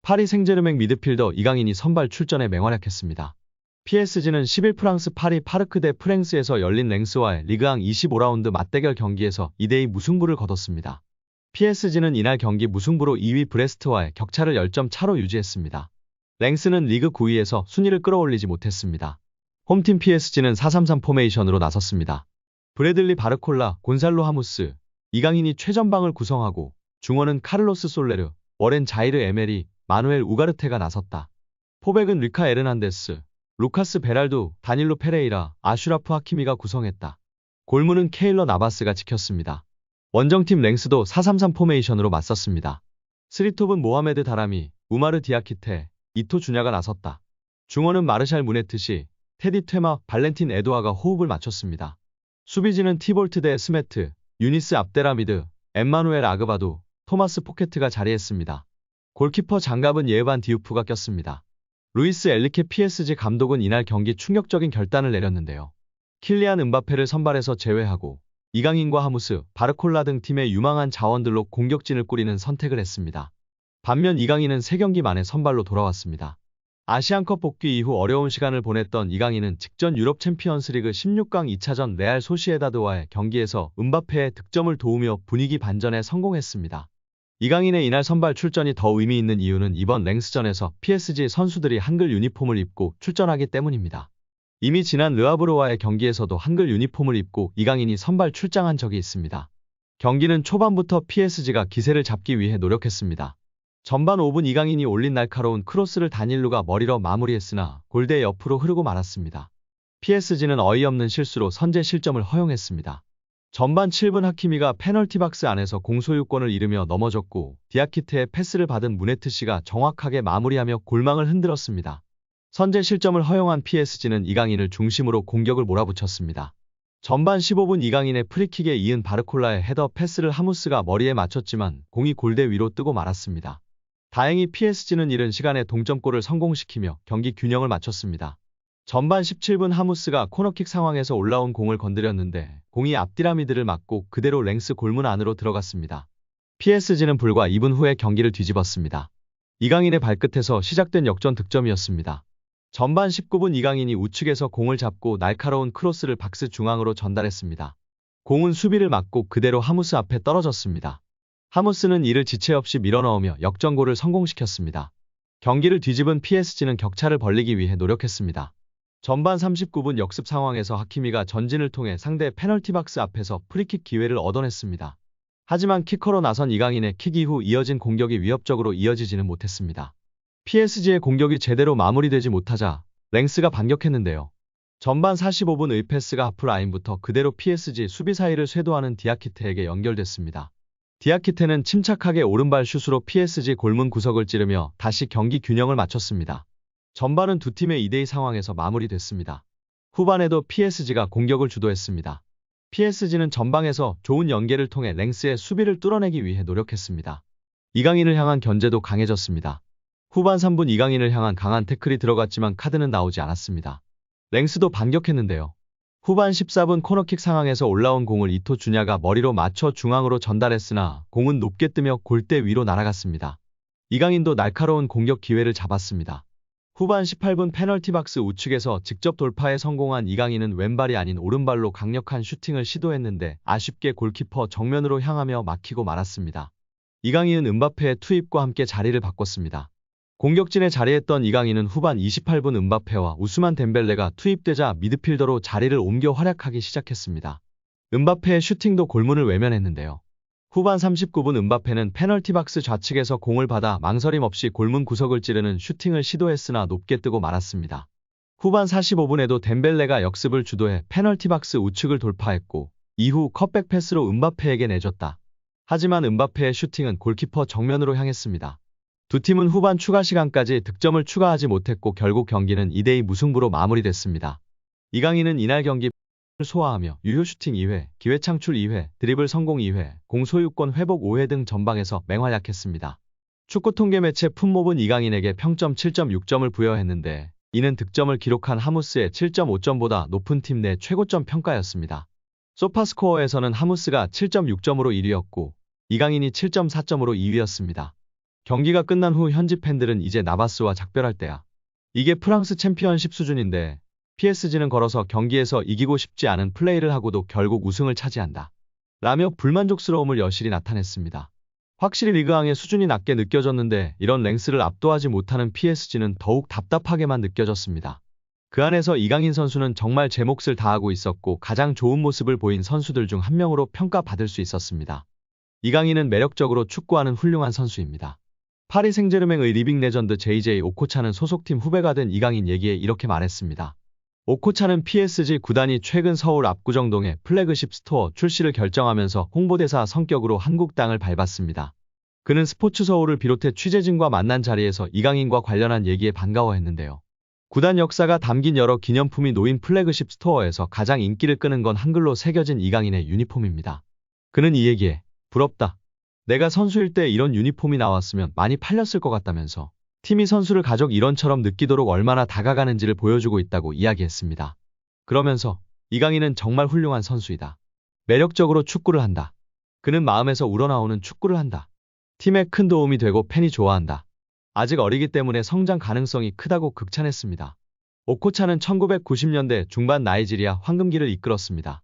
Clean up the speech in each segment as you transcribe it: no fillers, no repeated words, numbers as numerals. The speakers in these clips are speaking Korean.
파리 생제르맹 미드필더 이강인이 선발 출전에 맹활약했습니다. PSG는 10일 프랑스 파리 파르크 대 프랭스에서 열린 랭스와의 리그앙 25라운드 맞대결 경기에서 2대2 무승부를 거뒀습니다. PSG는 이날 경기 무승부로 2위 브레스트와의 격차를 10점 차로 유지했습니다. 랭스는 리그 9위에서 순위를 끌어올리지 못했습니다. 홈팀 PSG는 4-3-3 포메이션으로 나섰습니다. 브래들리 바르콜라, 곤살로 하무스, 이강인이 최전방을 구성하고 중원은 카를로스 솔레르, 워렌 자이르 에메리, 마누엘 우가르테가 나섰다. 포백은 리카 에르난데스, 루카스 베랄두, 다닐로 페레이라, 아슈라프 하키미가 구성했다. 골문은 케일러 나바스가 지켰습니다. 원정팀 랭스도 4-3-3 포메이션으로 맞섰습니다. 스리톱은 모하메드 다라미, 우마르 디아키테, 이토 주냐가 나섰다. 중원은 마르샬 무네트시, 테디 퇴마, 발렌틴 에도아가 호흡을 맞췄습니다. 수비진은 티볼트 대 스메트, 유니스 압데라미드, 엠마누엘 아그바도, 토마스 포케트가 자리했습니다. 골키퍼 장갑은 예반 디우프가 꼈습니다. 루이스 엘리케 PSG 감독은 이날 경기 충격적인 결단을 내렸는데요. 킬리안 음바페를 선발해서 제외하고 이강인과 하무스, 바르콜라 등 팀의 유망한 자원들로 공격진을 꾸리는 선택을 했습니다. 반면 이강인은 3경기 만에 선발로 돌아왔습니다. 아시안컵 복귀 이후 어려운 시간을 보냈던 이강인은 직전 유럽 챔피언스리그 16강 2차전 레알 소시에다드와의 경기에서 음바페의 득점을 도우며 분위기 반전에 성공했습니다. 이강인의 이날 선발 출전이 더 의미 있는 이유는 이번 랭스전에서 PSG 선수들이 한글 유니폼을 입고 출전하기 때문입니다. 이미 지난 르아브르와의 경기에서도 한글 유니폼을 입고 이강인이 선발 출장한 적이 있습니다. 경기는 초반부터 PSG가 기세를 잡기 위해 노력했습니다. 전반 5분 이강인이 올린 날카로운 크로스를 다닐루가 머리로 마무리했으나 골대 옆으로 흐르고 말았습니다. PSG는 어이없는 실수로 선제 실점을 허용했습니다. 전반 7분 하키미가 페널티 박스 안에서 공소유권을 잃으며 넘어졌고 디아키테의 패스를 받은 무네트시가 정확하게 마무리하며 골망을 흔들었습니다. 선제 실점을 허용한 PSG는 이강인을 중심으로 공격을 몰아붙였습니다. 전반 15분 이강인의 프리킥에 이은 바르콜라의 헤더 패스를 하무스가 머리에 맞췄지만 공이 골대 위로 뜨고 말았습니다. 다행히 PSG는 이른 시간에 동점골을 성공시키며 경기 균형을 맞췄습니다. 전반 17분 하무스가 코너킥 상황에서 올라온 공을 건드렸는데 공이 앞디라미드를 맞고 그대로 랭스 골문 안으로 들어갔습니다. PSG는 불과 2분 후에 경기를 뒤집었습니다. 이강인의 발끝에서 시작된 역전 득점이었습니다. 전반 19분 이강인이 우측에서 공을 잡고 날카로운 크로스를 박스 중앙으로 전달했습니다. 공은 수비를 막고 그대로 하무스 앞에 떨어졌습니다. 하무스는 이를 지체 없이 밀어넣으며 역전골을 성공시켰습니다. 경기를 뒤집은 PSG는 격차를 벌리기 위해 노력했습니다. 전반 39분 역습 상황에서 하키미가 전진을 통해 상대 페널티 박스 앞에서 프리킥 기회를 얻어냈습니다. 하지만 키커로 나선 이강인의 킥 이후 이어진 공격이 위협적으로 이어지지는 못했습니다. PSG의 공격이 제대로 마무리되지 못하자 랭스가 반격했는데요. 전반 45분 의패스가 하프라인부터 그대로 PSG 수비 사이를 쇄도하는 디아키테에게 연결됐습니다. 디아키테는 침착하게 오른발 슛으로 PSG 골문 구석을 찌르며 다시 경기 균형을 맞췄습니다. 전반은 두 팀의 2대2 상황에서 마무리됐습니다. 후반에도 PSG가 공격을 주도했습니다. PSG는 전방에서 좋은 연계를 통해 랭스의 수비를 뚫어내기 위해 노력했습니다. 이강인을 향한 견제도 강해졌습니다. 후반 3분 이강인을 향한 강한 태클이 들어갔지만 카드는 나오지 않았습니다. 랭스도 반격했는데요. 후반 14분 코너킥 상황에서 올라온 공을 이토 주냐가 머리로 맞춰 중앙으로 전달했으나 공은 높게 뜨며 골대 위로 날아갔습니다. 이강인도 날카로운 공격 기회를 잡았습니다. 후반 18분 페널티 박스 우측에서 직접 돌파에 성공한 이강인은 왼발이 아닌 오른발로 강력한 슈팅을 시도했는데 아쉽게 골키퍼 정면으로 향하며 막히고 말았습니다. 이강인은 음바페의 투입과 함께 자리를 바꿨습니다. 공격진에 자리했던 이강인은 후반 28분 음바페와 우스만 덴벨레가 투입되자 미드필더로 자리를 옮겨 활약하기 시작했습니다. 음바페의 슈팅도 골문을 외면했는데요. 후반 39분 음바페는 페널티 박스 좌측에서 공을 받아 망설임 없이 골문 구석을 찌르는 슈팅을 시도했으나 높게 뜨고 말았습니다. 후반 45분에도 덴벨레가 역습을 주도해 페널티 박스 우측을 돌파했고 이후 컷백 패스로 음바페에게 내줬다. 하지만 음바페의 슈팅은 골키퍼 정면으로 향했습니다. 두 팀은 후반 추가 시간까지 득점을 추가하지 못했고 결국 경기는 2대2 무승부로 마무리됐습니다. 이강인은 이날 경기 소화하며 유효 슈팅 2회, 기회 창출 2회, 드리블 성공 2회, 공 소유권 회복 5회 등 전방에서 맹활약했습니다. 축구 통계 매체 풋몹은 이강인에게 평점 7.6점을 부여했는데 이는 득점을 기록한 하무스의 7.5점보다 높은 팀 내 최고점 평가였습니다. 소파스코어에서는 하무스가 7.6점으로 1위였고 이강인이 7.4점으로 2위였습니다. 경기가 끝난 후 현지 팬들은 이제 나바스와 작별할 때야. 이게 프랑스 챔피언십 수준인데 PSG는 걸어서 경기에서 이기고 싶지 않은 플레이를 하고도 결국 우승을 차지한다. 라며 불만족스러움을 여실히 나타냈습니다. 확실히 리그앙의 수준이 낮게 느껴졌는데 이런 랭스를 압도하지 못하는 PSG는 더욱 답답하게만 느껴졌습니다. 그 안에서 이강인 선수는 정말 제 몫을 다하고 있었고 가장 좋은 모습을 보인 선수들 중 한 명으로 평가받을 수 있었습니다. 이강인은 매력적으로 축구하는 훌륭한 선수입니다. 파리 생제르맹의 리빙 레전드 JJ 오코차는 소속팀 후배가 된 이강인 얘기에 이렇게 말했습니다. 오코차는 PSG 구단이 최근 서울 압구정동에 플래그십 스토어 출시를 결정하면서 홍보대사 성격으로 한국 땅을 밟았습니다. 그는 스포츠 서울을 비롯해 취재진과 만난 자리에서 이강인과 관련한 얘기에 반가워했는데요. 구단 역사가 담긴 여러 기념품이 놓인 플래그십 스토어에서 가장 인기를 끄는 건 한글로 새겨진 이강인의 유니폼입니다. 그는 이 얘기에 부럽다. 내가 선수일 때 이런 유니폼이 나왔으면 많이 팔렸을 것 같다면서 팀이 선수를 가족 일원처럼 느끼도록 얼마나 다가가는지를 보여주고 있다고 이야기했습니다. 그러면서 이강인은 정말 훌륭한 선수이다. 매력적으로 축구를 한다. 그는 마음에서 우러나오는 축구를 한다. 팀에 큰 도움이 되고 팬이 좋아한다. 아직 어리기 때문에 성장 가능성이 크다고 극찬했습니다. 오코차는 1990년대 중반 나이지리아 황금기를 이끌었습니다.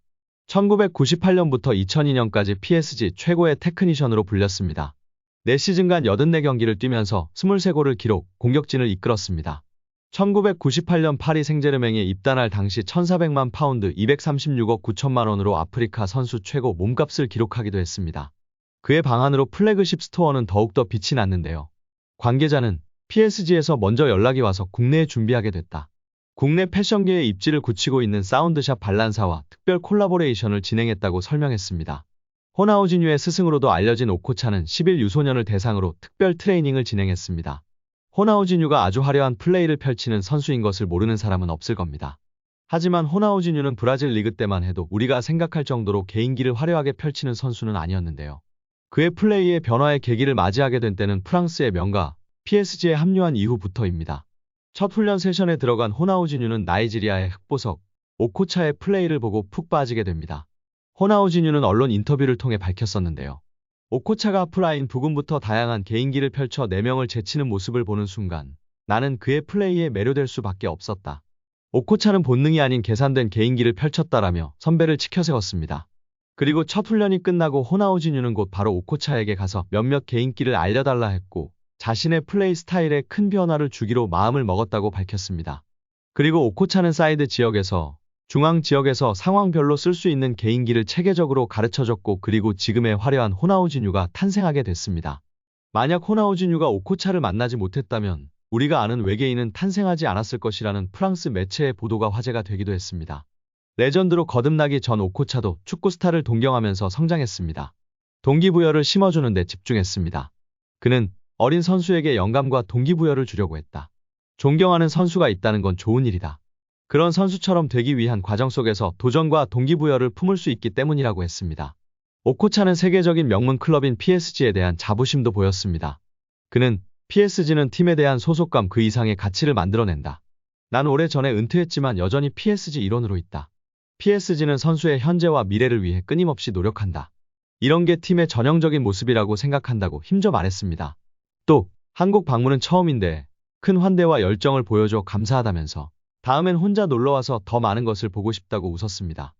1998년부터 2002년까지 PSG 최고의 테크니션으로 불렸습니다. 4시즌간 84경기를 뛰면서 23골을 기록, 공격진을 이끌었습니다. 1998년 파리 생제르맹에 입단할 당시 1,400만 파운드 236억 9천만 원으로 아프리카 선수 최고 몸값을 기록하기도 했습니다. 그의 방한으로 플래그십 스토어는 더욱더 빛이 났는데요. 관계자는 PSG에서 먼저 연락이 와서 국내에 준비하게 됐다. 국내 패션계에 입지를 굳히고 있는 사운드샵 발란사와 특별 콜라보레이션을 진행했다고 설명했습니다. 호나우지뉴의 스승으로도 알려진 오코차는 10일 유소년을 대상으로 특별 트레이닝을 진행했습니다. 호나우지뉴가 아주 화려한 플레이를 펼치는 선수인 것을 모르는 사람은 없을 겁니다. 하지만 호나우지뉴는 브라질 리그 때만 해도 우리가 생각할 정도로 개인기를 화려하게 펼치는 선수는 아니었는데요. 그의 플레이의 변화의 계기를 맞이하게 된 때는 프랑스의 명가 PSG에 합류한 이후부터입니다. 첫 훈련 세션에 들어간 호나우지뉴는 나이지리아의 흑보석 오코차의 플레이를 보고 푹 빠지게 됩니다. 호나우지뉴는 언론 인터뷰를 통해 밝혔었는데요. 오코차가 앞라인 부근부터 다양한 개인기를 펼쳐 4명을 제치는 모습을 보는 순간 나는 그의 플레이에 매료될 수밖에 없었다. 오코차는 본능이 아닌 계산된 개인기를 펼쳤다라며 선배를 치켜세웠습니다. 그리고 첫 훈련이 끝나고 호나우지뉴는 곧 바로 오코차에게 가서 몇몇 개인기를 알려달라 했고 자신의 플레이 스타일에 큰 변화를 주기로 마음을 먹었다고 밝혔습니다. 그리고 오코차는 사이드 지역에서 중앙 지역에서 상황별로 쓸 수 있는 개인기를 체계적으로 가르쳐줬고 그리고 지금의 화려한 호나우지뉴가 탄생하게 됐습니다. 만약 호나우지뉴가 오코차를 만나지 못했다면 우리가 아는 외계인은 탄생하지 않았을 것이라는 프랑스 매체의 보도가 화제가 되기도 했습니다. 레전드로 거듭나기 전 오코차도 축구 스타를 동경하면서 성장했습니다. 동기부여를 심어주는 데 집중했습니다. 그는 어린 선수에게 영감과 동기부여를 주려고 했다. 존경하는 선수가 있다는 건 좋은 일이다. 그런 선수처럼 되기 위한 과정 속에서 도전과 동기부여를 품을 수 있기 때문이라고 했습니다. 오코차는 세계적인 명문 클럽인 PSG에 대한 자부심도 보였습니다. 그는 PSG는 팀에 대한 소속감 그 이상의 가치를 만들어낸다. 난 오래전에 은퇴했지만 여전히 PSG 일원으로 있다. PSG는 선수의 현재와 미래를 위해 끊임없이 노력한다. 이런 게 팀의 전형적인 모습이라고 생각한다고 힘줘 말했습니다. 또 한국 방문은 처음인데 큰 환대와 열정을 보여줘 감사하다면서 다음엔 혼자 놀러와서 더 많은 것을 보고 싶다고 웃었습니다.